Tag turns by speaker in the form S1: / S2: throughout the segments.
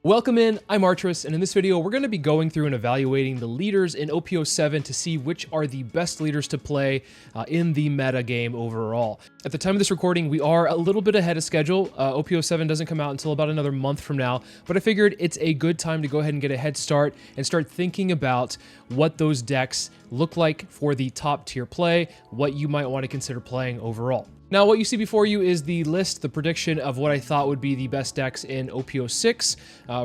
S1: Welcome in, I'm Artris, and in this video we're going to be going through and evaluating the leaders in OP07 to see which are the best leaders to play in the meta game overall. At the time of this recording, we are a little bit ahead of schedule. OP07 doesn't come out until about another month from now, but I figured it's a good time to go ahead and get a head start and start thinking about what those decks look like for the top tier play, what you might want to consider playing overall. Now, what you see before you is the list, the prediction of what I thought would be the best decks in OP06,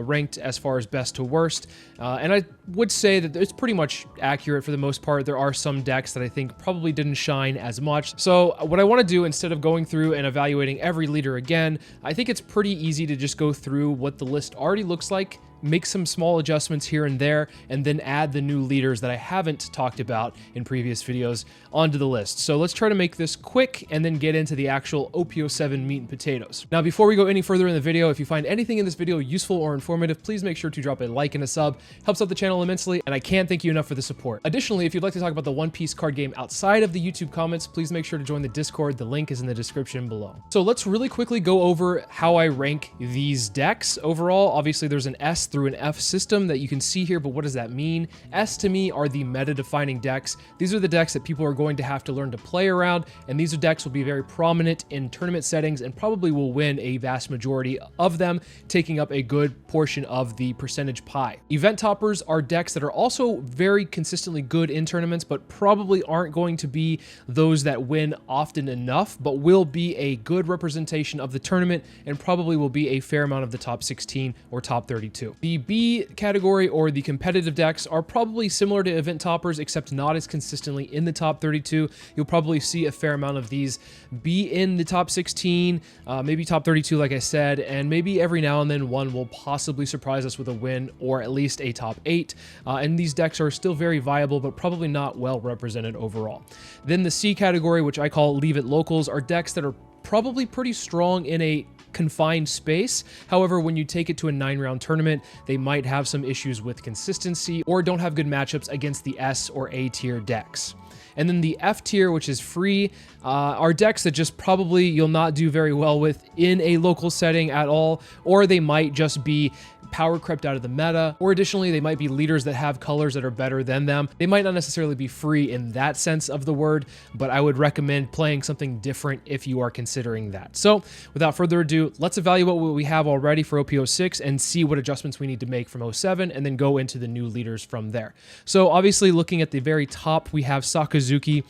S1: ranked as far as best to worst. And I would say that it's pretty much accurate for the most part. There are some decks that I think probably didn't shine as much. So what I want to do, instead of going through and evaluating every leader again, I think it's pretty easy to just go through what the list already looks like, make some small adjustments here and there, and then add the new leaders that I haven't talked about in previous videos onto the list. So let's try to make this quick and then get into the actual OP07 meat and potatoes. Now, before we go any further in the video, if you find anything in this video useful or informative, please make sure to drop a like and a sub. Helps out the channel immensely, and I can't thank you enough for the support. Additionally, if you'd like to talk about the One Piece card game outside of the YouTube comments, please make sure to join the Discord. The link is in the description below. So let's really quickly go over how I rank these decks overall. Obviously, there's an S through an F system that you can see here, but what does that mean? S to me are the meta-defining decks. These are the decks that people are going to have to learn to play around, and these are decks will be very prominent in tournament settings and probably will win a vast majority of them, taking up a good portion of the percentage pie. Event toppers are decks that are also very consistently good in tournaments, but probably aren't going to be those that win often enough, but will be a good representation of the tournament and probably will be a fair amount of the top 16 or top 32. The B category, or the competitive decks, are probably similar to event toppers, except not as consistently in the top 32. You'll probably see a fair amount of these be in the top 16, maybe top 32, like I said, and maybe every now and then one will possibly surprise us with a win or at least a top 8. And these decks are still very viable, but probably not well represented overall. Then the C category, which I call Leave It Locals, are decks that are probably pretty strong in a confined space. However, when you take it to a 9-round tournament, they might have some issues with consistency or don't have good matchups against the S or A tier decks. And then the F tier, which is free, are decks that just probably you'll not do very well with in a local setting at all, or they might just be power crept out of the meta, or additionally, they might be leaders that have colors that are better than them. They might not necessarily be free in that sense of the word, but I would recommend playing something different if you are considering that. So without further ado, let's evaluate what we have already for OP06 and see what adjustments we need to make from 07 and then go into the new leaders from there. So obviously, looking at the very top, we have Sakazuki.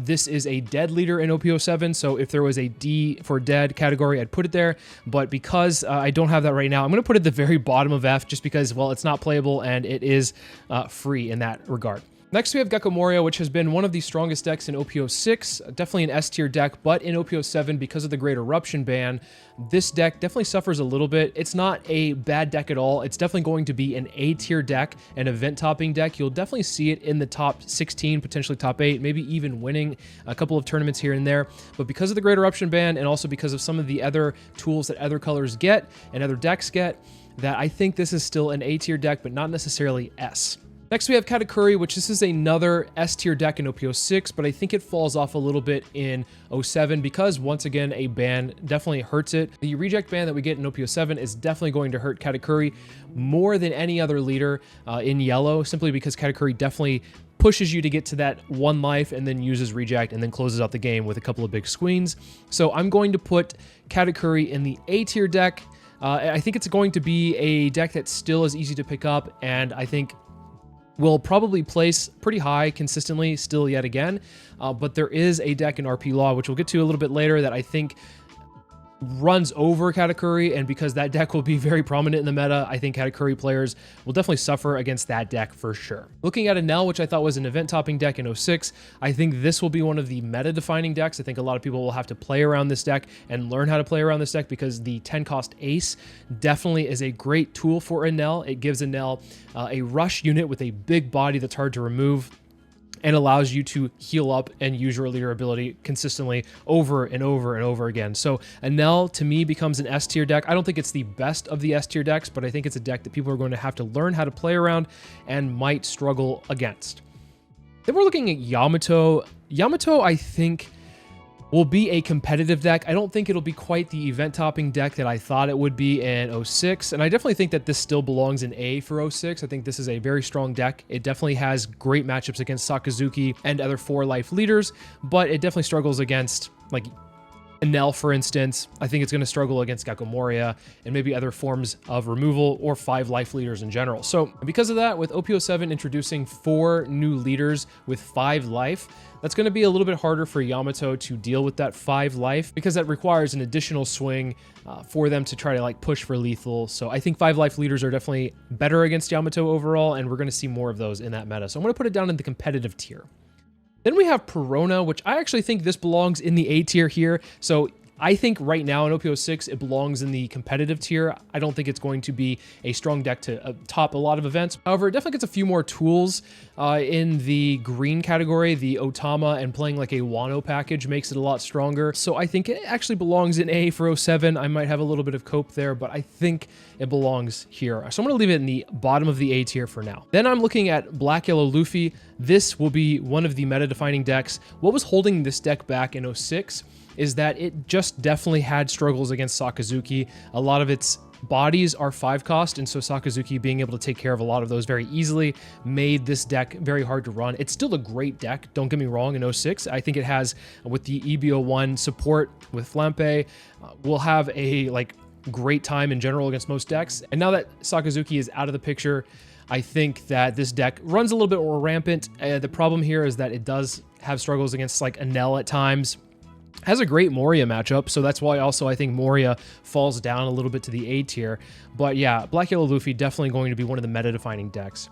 S1: This is a dead leader in OP07, so if there was a D for dead category, I'd put it there, but because I don't have that right now, I'm going to put it at the very bottom of F just because, well, it's not playable and it is free in that regard. Next, we have Gecko Moria, which has been one of the strongest decks in OP06, definitely an S tier deck, but in OP07, because of the Great Eruption ban, this deck definitely suffers a little bit. It's not a bad deck at all. It's definitely going to be an A tier deck, an event topping deck. You'll definitely see it in the top 16, potentially top 8, maybe even winning a couple of tournaments here and there. But because of the Great Eruption ban and also because of some of the other tools that other colors get and other decks get, that I think this is still an A tier deck, but not necessarily S. Next, we have Katakuri, which this is another S tier deck in OP06, but I think it falls off a little bit in 07 because, once again, a ban definitely hurts it. The reject ban that we get in OP07 is definitely going to hurt Katakuri more than any other leader in yellow, simply because Katakuri definitely pushes you to get to that 1 life and then uses reject and then closes out the game with a couple of big squeens. So I'm going to put Katakuri in the A tier deck. I think it's going to be a deck that still is easy to pick up, and I think will probably place pretty high consistently still yet again. But there is a deck in RP Law, which we'll get to a little bit later, that I think runs over Katakuri, and because that deck will be very prominent in the meta, I think Katakuri players will definitely suffer against that deck for sure. Looking at Enel, which I thought was an event topping deck in 06, I think this will be one of the meta defining decks. I think a lot of people will have to play around this deck and learn how to play around this deck because the 10 cost ace definitely is a great tool for Enel. It gives Enel a rush unit with a big body that's hard to remove, and allows you to heal up and use your leader ability consistently over and over and over again. So Enel, to me, becomes an S tier deck. I don't think it's the best of the S tier decks, but I think it's a deck that people are going to have to learn how to play around and might struggle against. Then we're looking at Yamato. Yamato, I think, will be a competitive deck. I don't think it'll be quite the event-topping deck that I thought it would be in 06, and I definitely think that this still belongs in A for 06. I think this is a very strong deck. It definitely has great matchups against Sakazuki and other 4-life leaders, but it definitely struggles against, like, Enel, for instance. I think it's going to struggle against Gecko Moria and maybe other forms of removal or 5-life leaders in general. So because of that, with OP07 introducing 4 new leaders with 5 life, that's going to be a little bit harder for Yamato to deal with that 5 life, because that requires an additional swing for them to try to like push for lethal. So I think 5-life leaders are definitely better against Yamato overall, and we're going to see more of those in that meta. So I'm going to put it down in the competitive tier. Then we have Perona, which I actually think this belongs in the A tier here. So I think right now in OP06, it belongs in the competitive tier. I don't think it's going to be a strong deck to top a lot of events. However, it definitely gets a few more tools in the green category. The Otama and playing like a Wano package makes it a lot stronger. So I think it actually belongs in A for 07. I might have a little bit of cope there, but I think it belongs here. So I'm going to leave it in the bottom of the A tier for now. Then I'm looking at Black Yellow Luffy. This will be one of the meta-defining decks. What was holding this deck back in 06 is that it just definitely had struggles against Sakazuki. A lot of its bodies are 5 cost, and so Sakazuki being able to take care of a lot of those very easily made this deck very hard to run. It's still a great deck, don't get me wrong, in 06. I think it has, with the EB01 support with Flampe, will have a like great time in general against most decks. And now that Sakazuki is out of the picture, I think that this deck runs a little bit more rampant. The problem here is that it does have struggles against like Enel at times. Has a great Moria matchup, so that's why also I think Moria falls down a little bit to the A tier. But yeah, Black Yellow Luffy definitely going to be one of the meta-defining decks.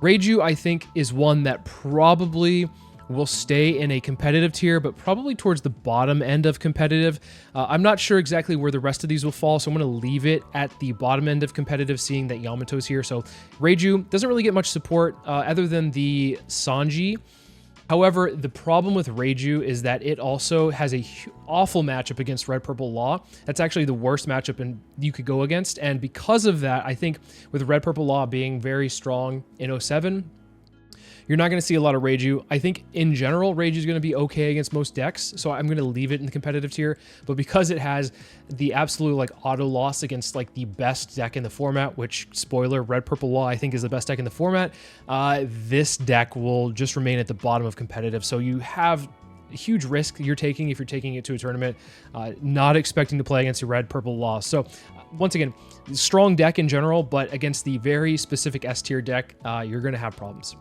S1: Reiju, I think, is one that probably will stay in a competitive tier, but probably towards the bottom end of competitive. I'm not sure exactly where the rest of these will fall, so I'm going to leave it at the bottom end of competitive, seeing that Yamato's here. So Reiju doesn't really get much support other than the Sanji. However, the problem with Reiju is that it also has a awful matchup against Red Purple Law. That's actually the worst matchup you could go against, and because of that, I think with Red Purple Law being very strong in 07, you're not going to see a lot of Reiju. I think in general, Reiju is going to be okay against most decks, so I'm going to leave it in the competitive tier. But because it has the absolute like auto loss against like the best deck in the format, which, spoiler, Red Purple Law I think is the best deck in the format, this deck will just remain at the bottom of competitive. So you have a huge risk you're taking if you're taking it to a tournament, not expecting to play against a Red Purple Law. So once again, strong deck in general, but against the very specific S tier deck, you're going to have problems.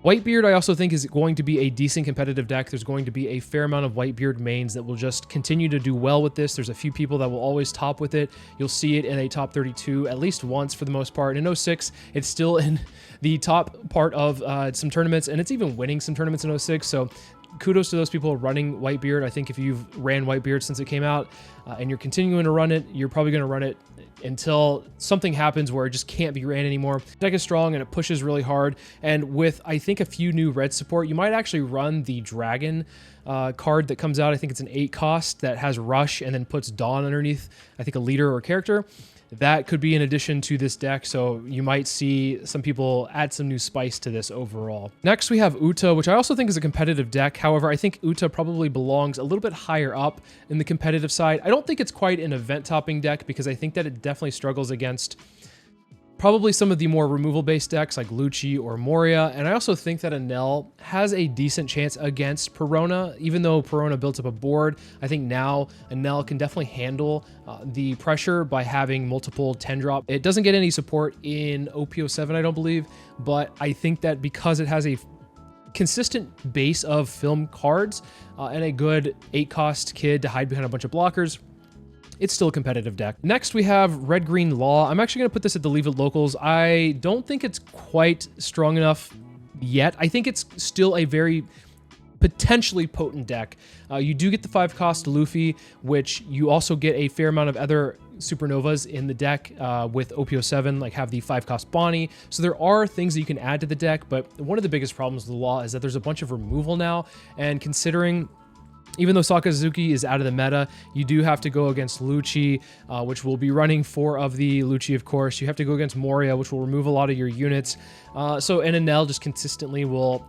S1: Whitebeard, I also think, is going to be a decent competitive deck. There's going to be a fair amount of Whitebeard mains that will just continue to do well with this. There's a few people that will always top with it. You'll see it in a top 32 at least once for the most part. In 06, it's still in the top part of some tournaments, and it's even winning some tournaments in 06. So kudos to those people running Whitebeard. I think if you've ran Whitebeard since it came out and you're continuing to run it, you're probably going to run it until something happens where it just can't be ran anymore. The deck is strong and it pushes really hard, and with I think a few new red support, you might actually run the dragon card that comes out. I think it's an 8 cost that has rush and then puts Dawn underneath, I think, a leader or character. That could be in addition to this deck, so you might see some people add some new spice to this overall. Next, we have Uta, which I also think is a competitive deck. However, I think Uta probably belongs a little bit higher up in the competitive side. I don't think it's quite an event-topping deck, because I think that it definitely struggles against probably some of the more removal-based decks like Lucci or Moria, and I also think that Enel has a decent chance against Perona. Even though Perona built up a board, I think now Enel can definitely handle the pressure by having multiple 10-drop. It doesn't get any support in OP07, I don't believe, but I think that because it has a consistent base of film cards and a good 8-cost kid to hide behind a bunch of blockers, it's still a competitive deck. Next, we have Red-Green Law. I'm actually going to put this at the Leave It Locals. I don't think it's quite strong enough yet. I think it's still a very potentially potent deck. You do get the 5-cost Luffy, which you also get a fair amount of other supernovas in the deck with OP07, like have the 5-cost Bonnie. So there are things that you can add to the deck, but one of the biggest problems with the Law is that there's a bunch of removal now, and considering even though Sakazuki is out of the meta, you do have to go against Lucci, which will be running 4 of the Lucci, of course. You have to go against Moria, which will remove a lot of your units. And Enel just consistently will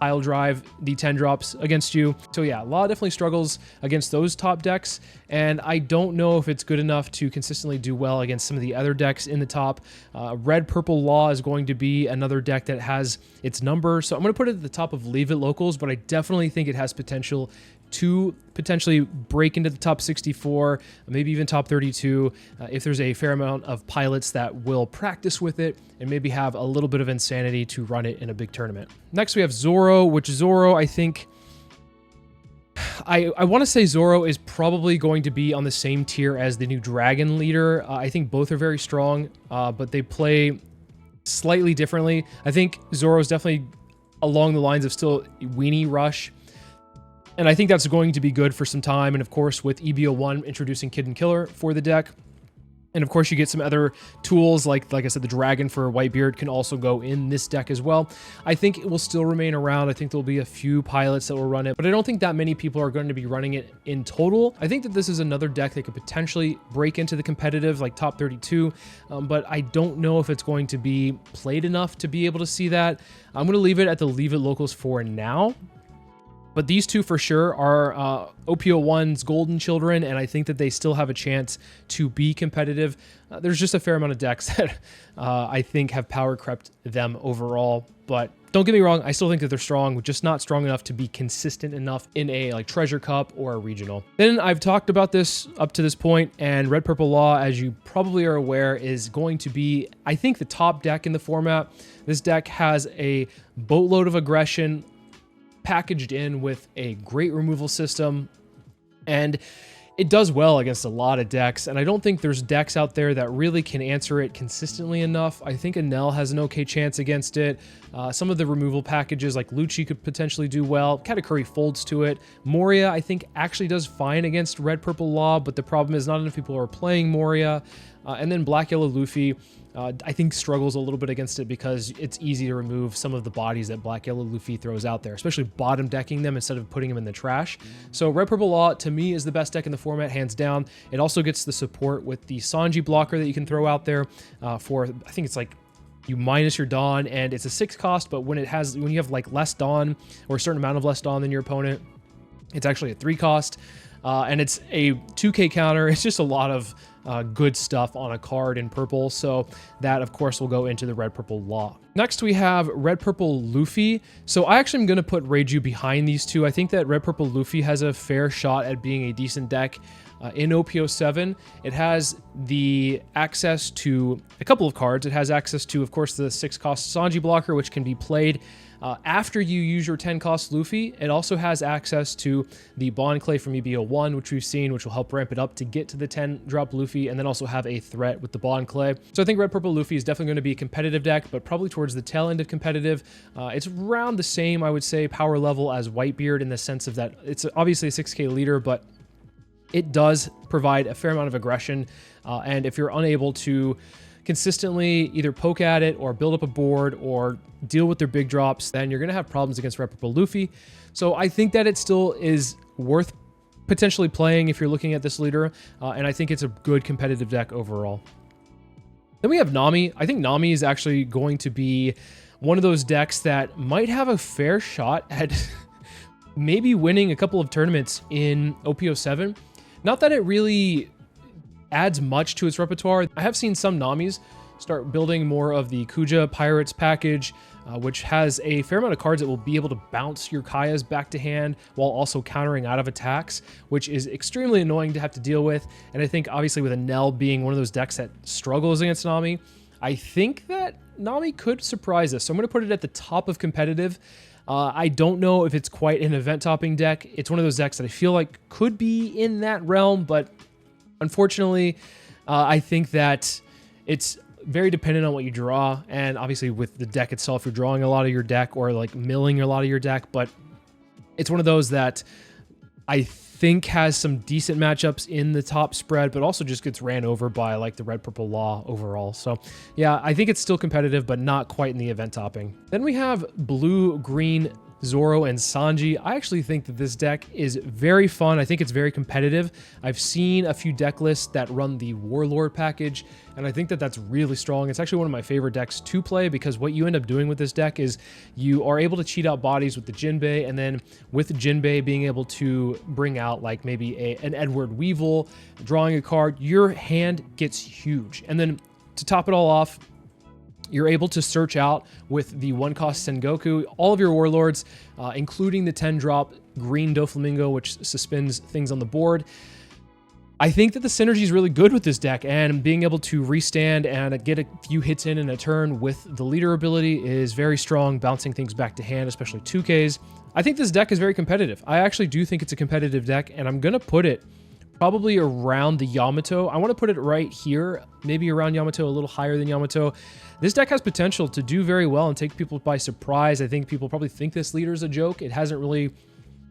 S1: pile drive the 10 drops against you. So yeah, Law definitely struggles against those top decks, and I don't know if it's good enough to consistently do well against some of the other decks in the top. Red Purple Law is going to be another deck that has its number, so I'm going to put it at the top of Leave It Locals, but I definitely think it has potential to potentially break into the top 64, maybe even top 32, if there's a fair amount of pilots that will practice with it and maybe have a little bit of insanity to run it in a big tournament. Next, we have Zoro, which Zoro, I think, I want to say Zoro is probably going to be on the same tier as the new Dragon leader. I think both are very strong, but they play slightly differently. I think Zoro is definitely along the lines of still Weenie Rush, and I think that's going to be good for some time. And of course, with EBO1 introducing Kid and Killer for the deck. And of course, you get some other tools like I said, the Dragon for Whitebeard can also go in this deck as well. I think it will still remain around. I think there'll be a few pilots that will run it, but I don't think that many people are going to be running it in total. I think that this is another deck that could potentially break into the competitive, like top 32, but I don't know if it's going to be played enough to be able to see that. I'm going to leave it at the Leave It Locals for now. But these two for sure are OP01's golden children, and I think that they still have a chance to be competitive. There's just a fair amount of decks that I think have power crept them overall. But don't get me wrong, I still think that they're strong, just not strong enough to be consistent enough in a like Treasure Cup or a regional. Then I've talked about this up to this point, and Red Purple Law, as you probably are aware, is going to be, I think, the top deck in the format. This deck has a boatload of aggression, packaged in with a great removal system, and it does well against a lot of decks, and I don't think there's decks out there that really can answer it consistently enough. I think Enel has an okay chance against it. Some of the removal packages like Lucci could potentially do well. Katakuri folds to it. Moria, I think, actually does fine against Red Purple Law, but the problem is not enough people are playing Moria. And then Black Yellow Luffy, I think, struggles a little bit against it because it's easy to remove some of the bodies that Black Yellow Luffy throws out there, especially bottom decking them instead of putting them in the trash. So Red Purple Law, to me, is the best deck in the format, hands down. It also gets the support with the Sanji blocker that you can throw out there for, I think it's like, you minus your Dawn, and it's a 6 cost, but when you have like less Dawn or a certain amount of less Dawn than your opponent, it's actually a 3 cost. And it's a 2k counter. It's just a lot of good stuff on a card in purple. So that, of course, will go into the Red Purple Law. Next, we have Red Purple Luffy. So I actually am going to put Reiju behind these two. I think that Red Purple Luffy has a fair shot at being a decent deck. In OP07, it has the access to a couple of cards. It has access to, of course, the 6 cost Sanji blocker, which can be played after you use your 10 cost Luffy. It also has access to the Bond Clay from EBO1, which we've seen, which will help ramp it up to get to the 10 drop Luffy, and then also have a threat with the Bond Clay. So I think Red Purple Luffy is definitely going to be a competitive deck, but probably towards the tail end of competitive. It's around the same, I would say, power level as Whitebeard, in the sense of that it's obviously a 6k leader, but it does provide a fair amount of aggression, and if you're unable to consistently either poke at it or build up a board or deal with their big drops, then you're going to have problems against Red Purple Luffy. So I think that it still is worth potentially playing if you're looking at this leader, and I think it's a good competitive deck overall. Then we have Nami. I think Nami is actually going to be one of those decks that might have a fair shot at maybe winning a couple of tournaments in OP07. Not that it really adds much to its repertoire. I have seen some Namis start building more of the Kuja Pirates package, which has a fair amount of cards that will be able to bounce your Kayas back to hand while also countering out of attacks, which is extremely annoying to have to deal with. And I think obviously with Enel being one of those decks that struggles against Nami, I think that Nami could surprise us. So I'm going to put it at the top of competitive. I don't know if it's quite an event-topping deck. It's one of those decks that I feel like could be in that realm, but unfortunately, I think that it's very dependent on what you draw, and obviously with the deck itself, you're drawing a lot of your deck or like milling a lot of your deck, but it's one of those that I think has some decent matchups in the top spread, but also just gets ran over by like the Red Purple Law overall. So yeah, I think it's still competitive, but not quite in the event topping. Then we have Blue Green Zoro, and Sanji. I actually think that this deck is very fun. I think it's very competitive. I've seen a few deck lists that run the Warlord package, and I think that that's really strong. It's actually one of my favorite decks to play because what you end up doing with this deck is you are able to cheat out bodies with the Jinbei, and then with the Jinbei being able to bring out like maybe an Edward Weevil, drawing a card, your hand gets huge. And then to top it all off, you're able to search out with the 1-cost Sengoku all of your warlords, including the 10-drop green Doflamingo, which suspends things on the board. I think that the synergy is really good with this deck, and being able to restand and get a few hits in a turn with the leader ability is very strong, bouncing things back to hand, especially 2Ks. I think this deck is very competitive. I actually do think it's a competitive deck, and I'm going to put it probably around the Yamato. I want to put it right here, maybe around Yamato, a little higher than Yamato. This deck has potential to do very well and take people by surprise. I think people probably think this leader is a joke. It hasn't really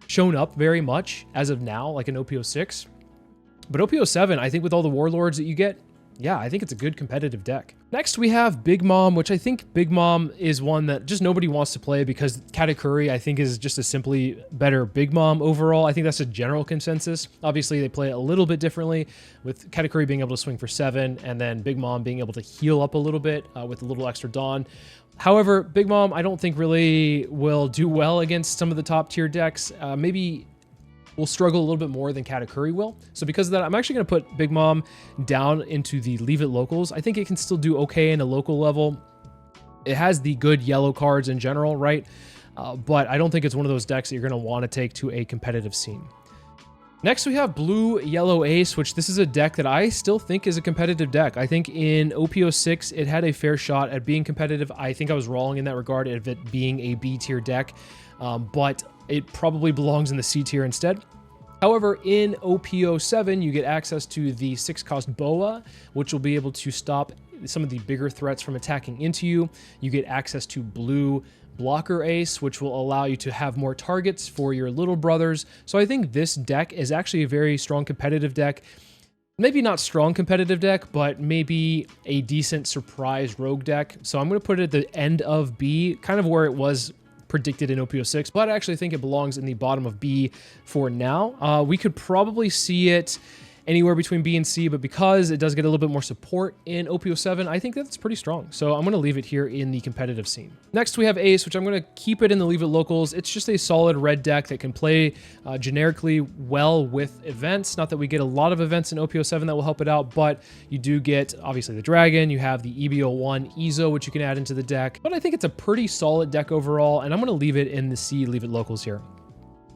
S1: shown up very much as of now, like an OP06. But OP07, I think with all the warlords that you get, yeah, I think it's a good competitive deck. Next, we have Big Mom, which I think Big Mom is one that just nobody wants to play because Katakuri, I think, is just a simply better Big Mom overall. I think that's a general consensus. Obviously, they play it a little bit differently, with Katakuri being able to swing for 7, and then Big Mom being able to heal up a little bit with a little extra Dawn. However, Big Mom, I don't think really will do well against some of the top tier decks. Maybe will struggle a little bit more than Katakuri will. So because of that, I'm actually going to put Big Mom down into the Leave It locals. I think it can still do okay in a local level. It has the good yellow cards in general, right? But I don't think it's one of those decks that you're going to want to take to a competitive scene. Next, we have Blue Yellow Ace, which this is a deck that I still think is a competitive deck. I think in OP06, it had a fair shot at being competitive. I think I was wrong in that regard of it being a B tier deck, but it probably belongs in the C tier instead. However, in OP07, you get access to the 6-cost Boa, which will be able to stop some of the bigger threats from attacking into you. You get access to Blue Blocker Ace, which will allow you to have more targets for your little brothers. So I think this deck is actually a very strong competitive deck. Maybe not strong competitive deck, but maybe a decent surprise rogue deck. So I'm going to put it at the end of B, kind of where it was predicted in OP06, but I actually think it belongs in the bottom of B for now. We could probably see it anywhere between B and C, but because it does get a little bit more support in OP07, I think that's pretty strong. So I'm going to leave it here in the competitive scene. Next, we have Ace, which I'm going to keep it in the Leave It locals. It's just a solid red deck that can play generically well with events. Not that we get a lot of events in OP07 that will help it out, but you do get, obviously, the Dragon. You have the EB01 Ezo, which you can add into the deck. But I think it's a pretty solid deck overall, and I'm going to leave it in the C Leave It locals here.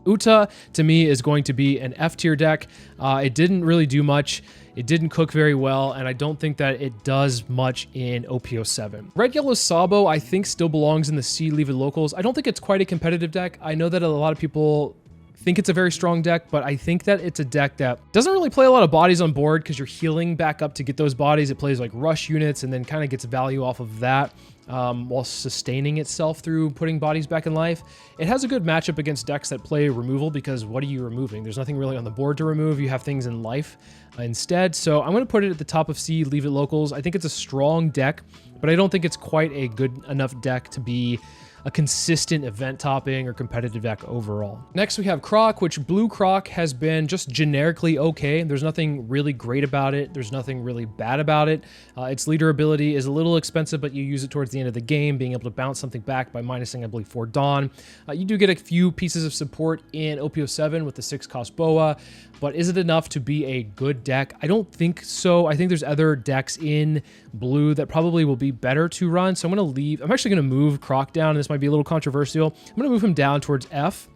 S1: Uta, to me, is going to be an F tier deck. It didn't really do much. It didn't cook very well, and I don't think that it does much in OP07. Red Yellow Sabo, I think, still belongs in the C Leave It locals. I don't think it's quite a competitive deck. I know that a lot of people think it's a very strong deck, but I think that it's a deck that doesn't really play a lot of bodies on board because you're healing back up to get those bodies. It plays like rush units and then kind of gets value off of that. While sustaining itself through putting bodies back in life. It has a good matchup against decks that play removal because what are you removing? There's nothing really on the board to remove. You have things in life instead. So I'm going to put it at the top of C, Leave It locals. I think it's a strong deck, but I don't think it's quite a good enough deck to be a consistent event topping or competitive deck overall. Next, we have Croc, which Blue Croc has been just generically okay. There's nothing really great about it. There's nothing really bad about it. Its leader ability is a little expensive, but you use it towards the end of the game, being able to bounce something back by minusing, I believe, 4 Dawn. You do get a few pieces of support in OP07 with the 6-cost Boa, but is it enough to be a good deck? I don't think so. I think there's other decks in blue that probably will be better to run. So I'm actually going to move Croc down, and this might be a little controversial. I'm going to move him down towards F.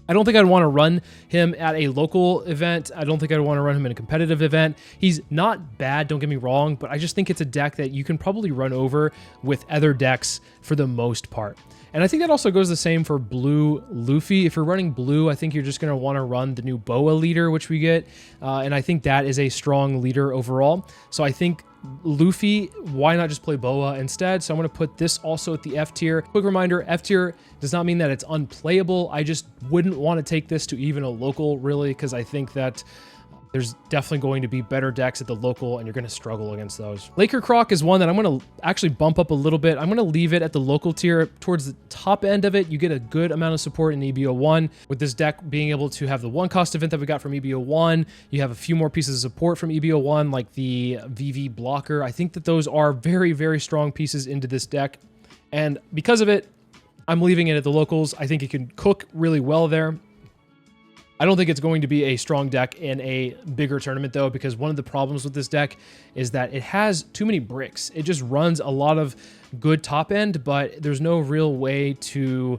S1: I don't think I'd want to run him at a local event. I don't think I'd want to run him in a competitive event. He's not bad, don't get me wrong, but I just think it's a deck that you can probably run over with other decks for the most part. And I think that also goes the same for Blue Luffy. If you're running blue, I think you're just going to want to run the new Boa leader, which we get. And I think that is a strong leader overall. So I think Luffy, why not just play Boa instead? So I'm going to put this also at the F tier. Quick reminder, F tier does not mean that it's unplayable. I just wouldn't want to take this to even a local, really, because I think that there's definitely going to be better decks at the local, and you're going to struggle against those. Laker Croc is one that I'm going to actually bump up a little bit. I'm going to leave it at the local tier. Towards the top end of it, you get a good amount of support in EBO1. With this deck being able to have the 1-cost event that we got from EBO1, you have a few more pieces of support from EBO1, like the VV blocker. I think that those are very, very strong pieces into this deck. And because of it, I'm leaving it at the locals. I think it can cook really well there. I don't think it's going to be a strong deck in a bigger tournament, though, because one of the problems with this deck is that it has too many bricks. It just runs a lot of good top end, but there's no real way to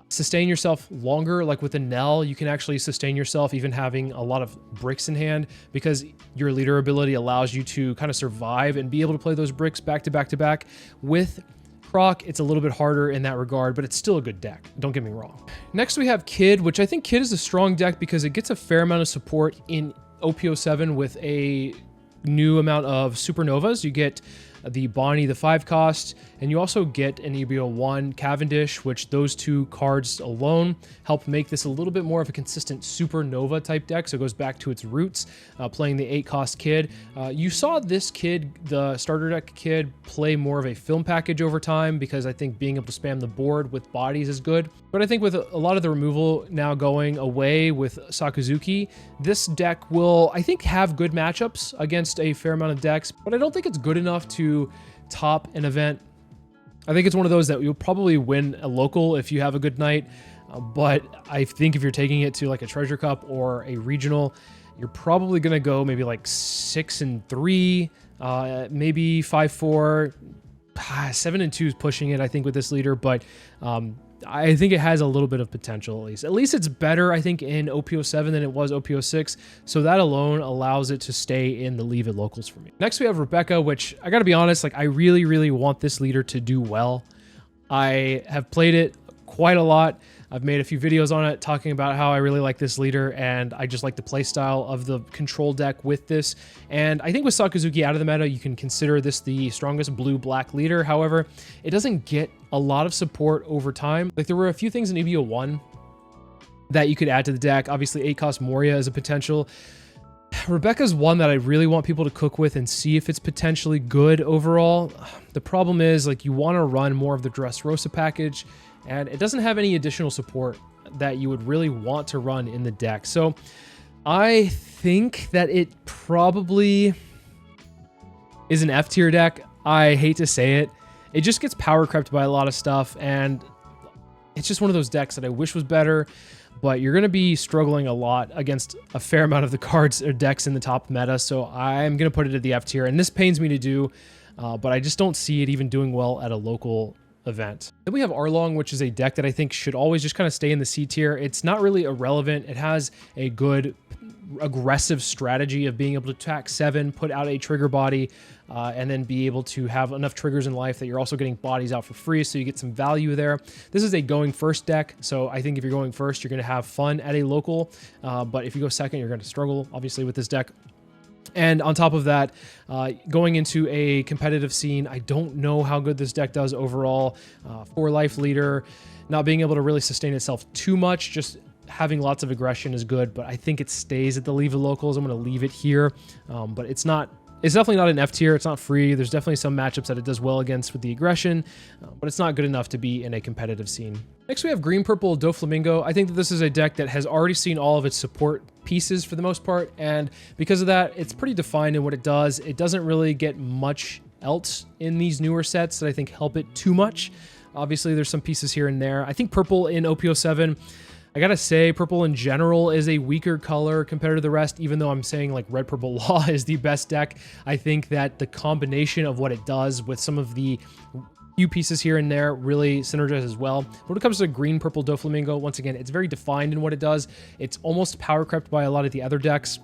S1: sustain yourself longer. Like with a Nell, you can actually sustain yourself even having a lot of bricks in hand, because your leader ability allows you to kind of survive and be able to play those bricks back to back to back. With Croc, it's a little bit harder in that regard, but it's still a good deck. Don't get me wrong. Next, we have Kid, which I think Kid is a strong deck because it gets a fair amount of support in OP07 with a new amount of Supernovas. You get the Bonnie, the 5-cost, and you also get an EBO1 Cavendish, which those two cards alone help make this a little bit more of a consistent Supernova type deck. So it goes back to its roots, playing the 8-cost Kid. You saw this Kid, the starter deck Kid, play more of a film package over time, because I think being able to spam the board with bodies is good. But I think with a lot of the removal now going away with Sakazuki, this deck will, I think, have good matchups against a fair amount of decks, but I don't think it's good enough to top an event. I think it's one of those that you'll probably win a local if you have a good night, but I think if you're taking it to like a Treasure Cup or a regional, you're probably going to go maybe like 6-3, maybe 5-4, 7-2 is pushing it, I think, with this leader, but I think it has a little bit of potential, at least. At least it's better, I think, in OP07 than it was OP06, so that alone allows it to stay in the Leave It locals for me. Next, we have Rebecca, which I gotta be honest, like, I really, really want this leader to do well. I have played it quite a lot. I've made a few videos on it talking about how I really like this leader, and I just like the playstyle of the control deck with this. And I think with Sakazuki out of the meta, you can consider this the strongest blue-black leader. However, it doesn't get a lot of support over time. Like, there were a few things in EBO1 that you could add to the deck. Obviously, 8-cost Moria is a potential. Rebecca's one that I really want people to cook with and see if it's potentially good overall. The problem is, like, you want to run more of the Dressrosa package, and it doesn't have any additional support that you would really want to run in the deck. So I think that it probably is an F tier deck. I hate to say it. It just gets power crept by a lot of stuff, and it's just one of those decks that I wish was better, but you're going to be struggling a lot against a fair amount of the cards or decks in the top meta, so I'm going to put it at the F tier, and this pains me to do, but I just don't see it even doing well at a local event. Then we have Arlong, which is a deck that I think should always just kind of stay in the C tier. It's not really irrelevant. It has a good aggressive strategy of being able to attack 7, put out a trigger body, and then be able to have enough triggers in life that you're also getting bodies out for free, so you get some value there. This is a going first deck, so I think if you're going first, you're going to have fun at a local, but if you go second, you're going to struggle, obviously, with this deck. And on top of that, going into a competitive scene, I don't know how good this deck does overall. 4-life leader, not being able to really sustain itself too much, just having lots of aggression is good, but I think it stays at the Leave It locals. I'm going to leave it here, but it's definitely not an F tier. It's not free. There's definitely some matchups that it does well against with the aggression, but it's not good enough to be in a competitive scene. Next, we have Green Purple Doflamingo. I think that this is a deck that has already seen all of its support pieces for the most part, and because of that, it's pretty defined in what it does. It doesn't really get much else in these newer sets that I think help it too much. Obviously, there's some pieces here and there. I think purple in OP07, I gotta say, purple in general is a weaker color compared to the rest, even though I'm saying like red purple law is the best deck. I think that the combination of what it does with some of the few pieces here and there really synergize as well. When it comes to green purple Doflamingo, once again, it's very defined in what it does. It's almost power crept by a lot of the other decks.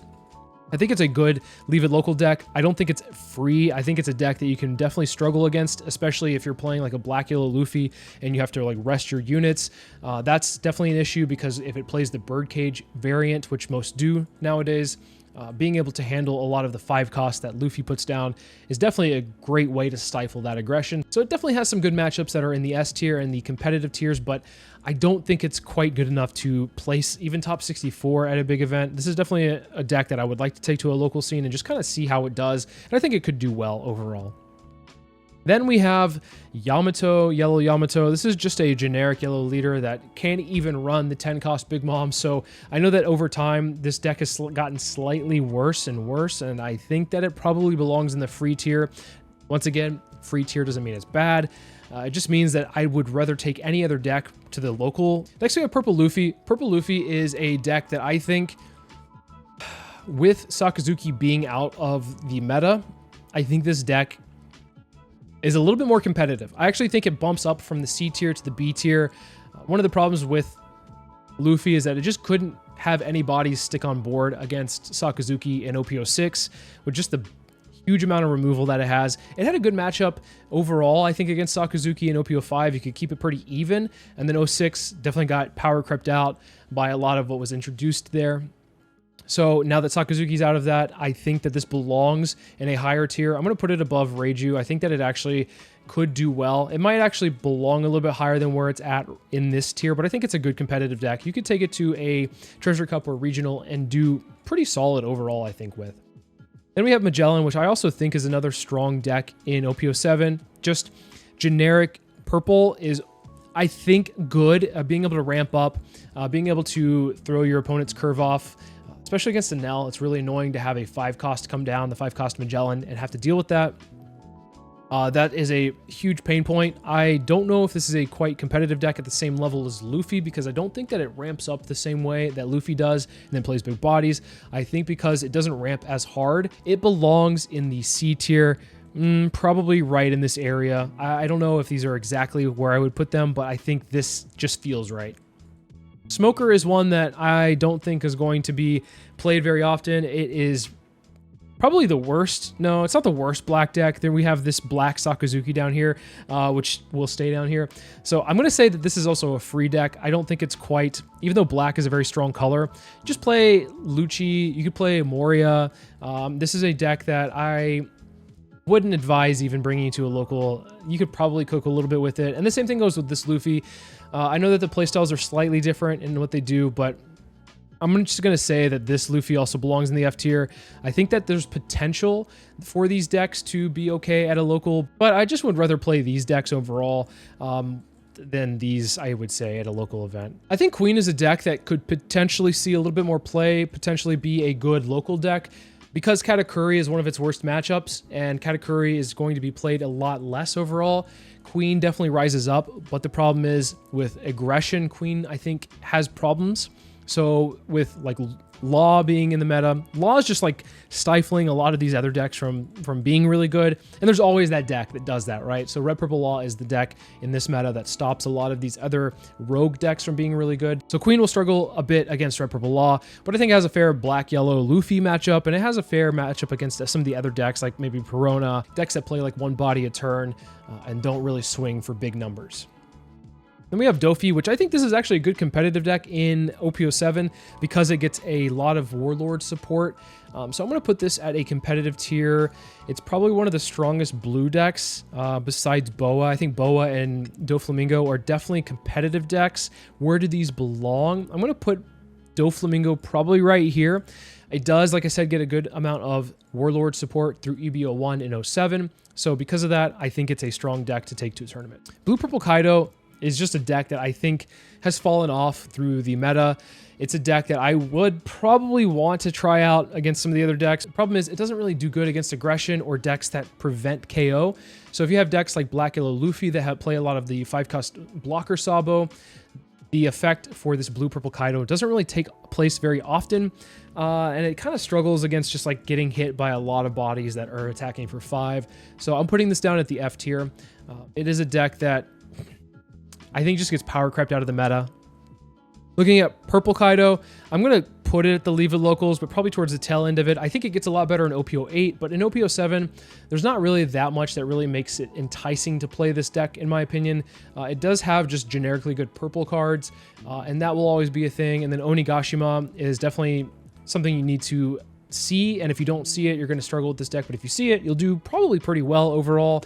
S1: I think it's a good Leave It local deck. I don't think it's free. I think it's a deck that you can definitely struggle against, especially if you're playing like a black yellow Luffy and you have to like rest your units. That's definitely an issue, because if it plays the Birdcage variant, which most do nowadays, being able to handle a lot of the 5 costs that Luffy puts down is definitely a great way to stifle that aggression. So it definitely has some good matchups that are in the S tier and the competitive tiers, but I don't think it's quite good enough to place even top 64 at a big event. This is definitely a deck that I would like to take to a local scene and just kind of see how it does, and I think it could do well overall. Then we have Yamato, Yellow Yamato. This is just a generic yellow leader that can't even run the 10 cost Big Mom. So I know that over time, this deck has gotten slightly worse and worse, and I think that it probably belongs in the free tier. Once again, free tier doesn't mean it's bad. It just means that I would rather take any other deck to the local. Next we have Purple Luffy. Purple Luffy is a deck that I think, with Sakazuki being out of the meta, I think this deck is a little bit more competitive. I actually think it bumps up from the C tier to the B tier. One of the problems with Luffy is that it just couldn't have any bodies stick on board against Sakazuki and OP06 with just the huge amount of removal that it has. It had a good matchup overall, I think, against Sakazuki and OP05. You could keep it pretty even, and then 06 definitely got power crept out by a lot of what was introduced there. So now that Sakazuki's out of that, I think that this belongs in a higher tier. I'm going to put it above Reiju. I think that it actually could do well. It might actually belong a little bit higher than where it's at in this tier, but I think it's a good competitive deck. You could take it to a Treasure Cup or Regional and do pretty solid overall, I think, with. Then we have Magellan, which I also think is another strong deck in OP07. Just generic purple is, I think, good. Being able to ramp up, being able to throw your opponent's curve off, especially against the Nell. It's really annoying to have a 5 cost come down, the 5 cost Magellan, and have to deal with that. That is a huge pain point. I don't know if this is a quite competitive deck at the same level as Luffy, because I don't think that it ramps up the same way that Luffy does and then plays big bodies. I think because it doesn't ramp as hard, it belongs in the C tier, probably right in this area. I don't know if these are exactly where I would put them, but I think this just feels right. Smoker is one that I don't think is going to be played very often. It is probably the worst. No, it's not the worst black deck. Then we have this black Sakazuki down here, which will stay down here. So I'm going to say that this is also a free deck. I don't think it's quite, even though black is a very strong color, just play Lucci. You could play Moria. This is a deck that I wouldn't advise even bringing it to a local. You could probably cook a little bit with it. And the same thing goes with this Luffy. I know that the playstyles are slightly different in what they do, but I'm just going to say that this Luffy also belongs in the F tier. I think that there's potential for these decks to be okay at a local, but I just would rather play these decks overall than these, I would say, at a local event. I think Queen is a deck that could potentially see a little bit more play, potentially be a good local deck. Because Katakuri is one of its worst matchups, and Katakuri is going to be played a lot less overall, Queen definitely rises up, but the problem is with aggression, Queen, I think, has problems. So with like Law being in the meta, Law is just like stifling a lot of these other decks from being really good. And there's always that deck that does that, right? So Red Purple Law is the deck in this meta that stops a lot of these other rogue decks from being really good. So Queen will struggle a bit against Red Purple Law, but I think it has a fair Black Yellow Luffy matchup, and it has a fair matchup against some of the other decks like maybe Perona, decks that play like one body a turn and don't really swing for big numbers. Then we have Dofi, which I think this is actually a good competitive deck in OP07 because it gets a lot of Warlord support. So I'm going to put this at a competitive tier. It's probably one of the strongest blue decks besides Boa. I think Boa and Doflamingo are definitely competitive decks. Where do these belong? I'm going to put Doflamingo probably right here. It does, like I said, get a good amount of Warlord support through EBO1 and 07. So because of that, I think it's a strong deck to take to a tournament. Blue Purple Kaido is just a deck that I think has fallen off through the meta. It's a deck that I would probably want to try out against some of the other decks. The problem is it doesn't really do good against aggression or decks that prevent KO. So if you have decks like Black Yellow Luffy that play a lot of the 5-cost blocker Sabo, the effect for this Blue Purple Kaido doesn't really take place very often. And it kind of struggles against just like getting hit by a lot of bodies that are attacking for 5. So I'm putting this down at the F tier. It is a deck that I think just gets power crept out of the meta. Looking at Purple Kaido, I'm going to put it at the Leave It Locals, but probably towards the tail end of it. I think it gets a lot better in OP08, but in OP07, there's not really that much that really makes it enticing to play this deck, in my opinion. It does have just generically good purple cards, and that will always be a thing. And then Onigashima is definitely something you need to see, and if you don't see it, you're going to struggle with this deck, but if you see it, you'll do probably pretty well overall.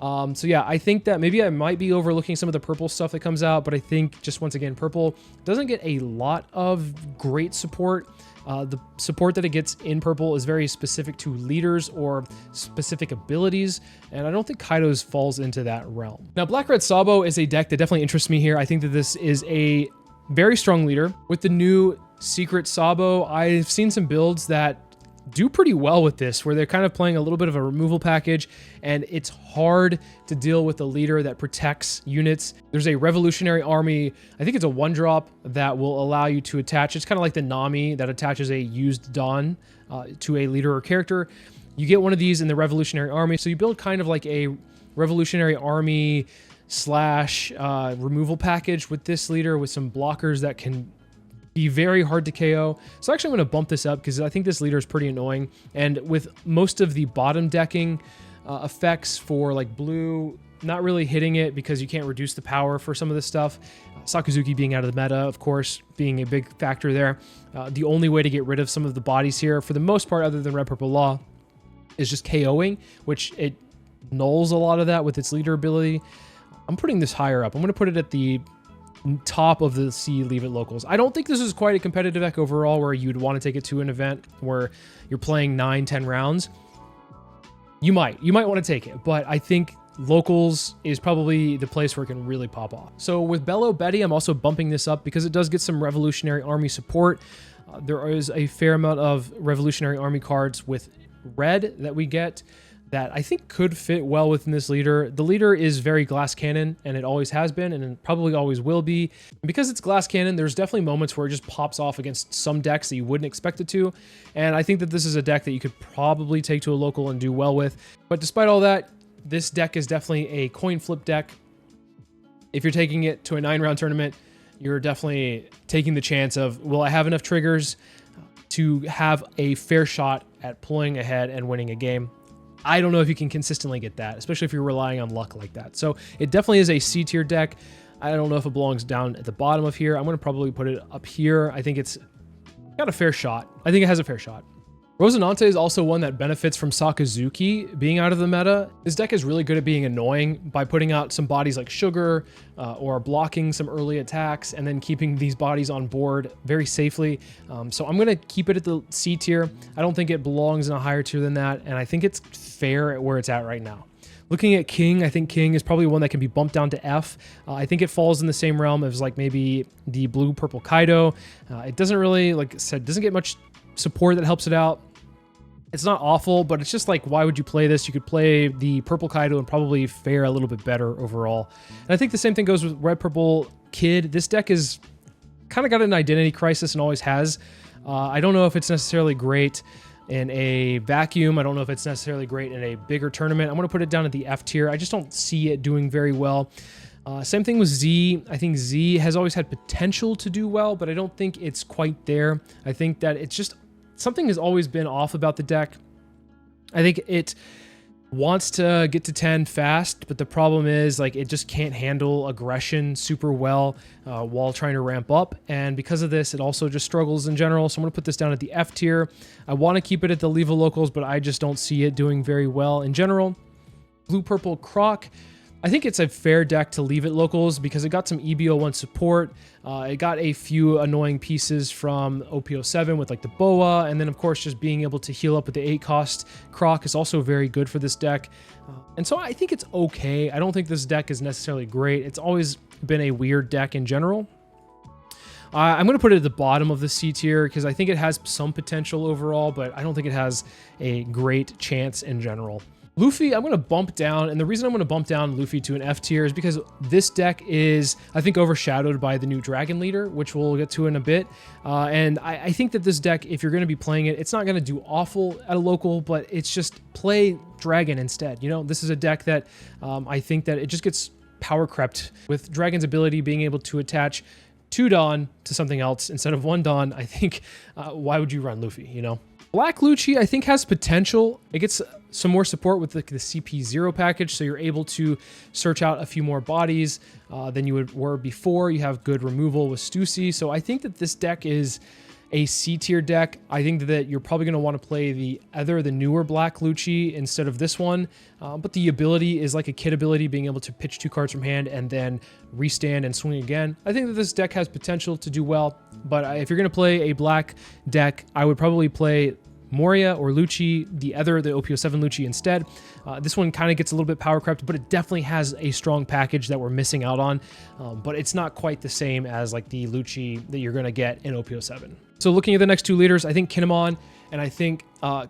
S1: So yeah, I think that maybe I might be overlooking some of the purple stuff that comes out, but I think just once again, purple doesn't get a lot of great support. The support that it gets in purple is very specific to leaders or specific abilities, and I don't think Kaido's falls into that realm. Now, Black-Red Sabo is a deck that definitely interests me here. I think that this is a very strong leader. With the new Secret Sabo, I've seen some builds that do pretty well with this, where they're kind of playing a little bit of a removal package, and it's hard to deal with a leader that protects units. There's a Revolutionary Army, I think it's a 1-drop that will allow you to attach. It's kind of like the Nami that attaches a used Dawn to a leader or character. You get one of these in the Revolutionary Army, so you build kind of like a Revolutionary Army slash removal package with this leader with some blockers that can be very hard to KO. So actually I'm going to bump this up because I think this leader is pretty annoying. And with most of the bottom decking effects for like blue, not really hitting it because you can't reduce the power for some of this stuff. Sakazuki being out of the meta, of course, being a big factor there. The only way to get rid of some of the bodies here, for the most part, other than Red Purple Law, is just KOing, which it nulls a lot of that with its leader ability. I'm putting this higher up. I'm going to put it at the top of the C Leave It locals. I don't think this is quite a competitive deck overall where you'd want to take it to an event where you're playing 9-10 rounds. You might want to take it, but I think locals is probably the place where it can really pop off. So with Bello Betty, I'm also bumping this up because it does get some Revolutionary Army support. There is a fair amount of Revolutionary Army cards with red that we get that I think could fit well within this leader. The leader is very glass cannon, and it always has been, and it probably always will be. And because it's glass cannon, there's definitely moments where it just pops off against some decks that you wouldn't expect it to. And I think that this is a deck that you could probably take to a local and do well with. But despite all that, this deck is definitely a coin flip deck. If you're taking it to a 9-round tournament, you're definitely taking the chance of, will I have enough triggers to have a fair shot at pulling ahead and winning a game? I don't know if you can consistently get that, especially if you're relying on luck like that. So it definitely is a C tier deck. I don't know if it belongs down at the bottom of here. I'm going to probably put it up here. I think it's got a fair shot. I think it has a fair shot. Rosinante is also one that benefits from Sakazuki being out of the meta. This deck is really good at being annoying by putting out some bodies like Sugar or blocking some early attacks and then keeping these bodies on board very safely. So I'm going to keep it at the C tier. I don't think it belongs in a higher tier than that, and I think it's fair at where it's at right now. Looking at King, I think King is probably one that can be bumped down to F. I think it falls in the same realm as like maybe the blue-purple Kaido. It doesn't really, like I said, doesn't get much support that helps it out. It's not awful, but it's just like, why would you play this? You could play the purple Kaido and probably fare a little bit better overall. And I think the same thing goes with Red Purple Kid. This deck is kind of got an identity crisis and always has. I don't know if it's necessarily great in a vacuum. I don't know if it's necessarily great in a bigger tournament. I'm going to put it down at the F tier. I just don't see it doing very well. Same thing with Z. I think Z has always had potential to do well, but I don't think it's quite there. I think that it's just something has always been off about the deck. I think it wants to get to 10 fast, but the problem is like it just can't handle aggression super well while trying to ramp up. And because of this, it also just struggles in general. So I'm going to put this down at the F tier. I want to keep it at the Leva locals, but I just don't see it doing very well in general. Blue Purple Croc. I think it's a fair deck to leave it locals because it got some EBO1 support. It got a few annoying pieces from OP07 with like the Boa, and then of course just being able to heal up with the 8-cost Croc is also very good for this deck. And so I think it's okay. I don't think this deck is necessarily great. It's always been a weird deck in general. I'm going to put it at the bottom of the C tier because I think it has some potential overall, but I don't think it has a great chance in general. Luffy, I'm going to bump down, and the reason I'm going to bump down Luffy to an F tier is because this deck is, I think, overshadowed by the new Dragon Leader, which we'll get to in a bit. And I think that this deck, if you're going to be playing it, it's not going to do awful at a local, but it's just play Dragon instead. You know, this is a deck that I think that it just gets power crept with Dragon's ability being able to attach 2 Dawn to something else instead of 1 Dawn. I think, why would you run Luffy, you know? Black Lucci, I think, has potential. It gets some more support with the CP0 package, so you're able to search out a few more bodies than you were before. You have good removal with Stussy, so I think that this deck is a C tier deck, I think that you're probably going to want to play either the newer black Lucci instead of this one. But the ability is like a kit ability, being able to pitch 2 cards from hand and then restand and swing again. I think that this deck has potential to do well, but if you're going to play a black deck, I would probably play Moria or Lucci, the OP07 Lucci instead. This one kind of gets a little bit power crept, but it definitely has a strong package that we're missing out on. But it's not quite the same as like the Lucci that you're going to get in OP07. So looking at the next 2 leaders, I think Kinemon and I think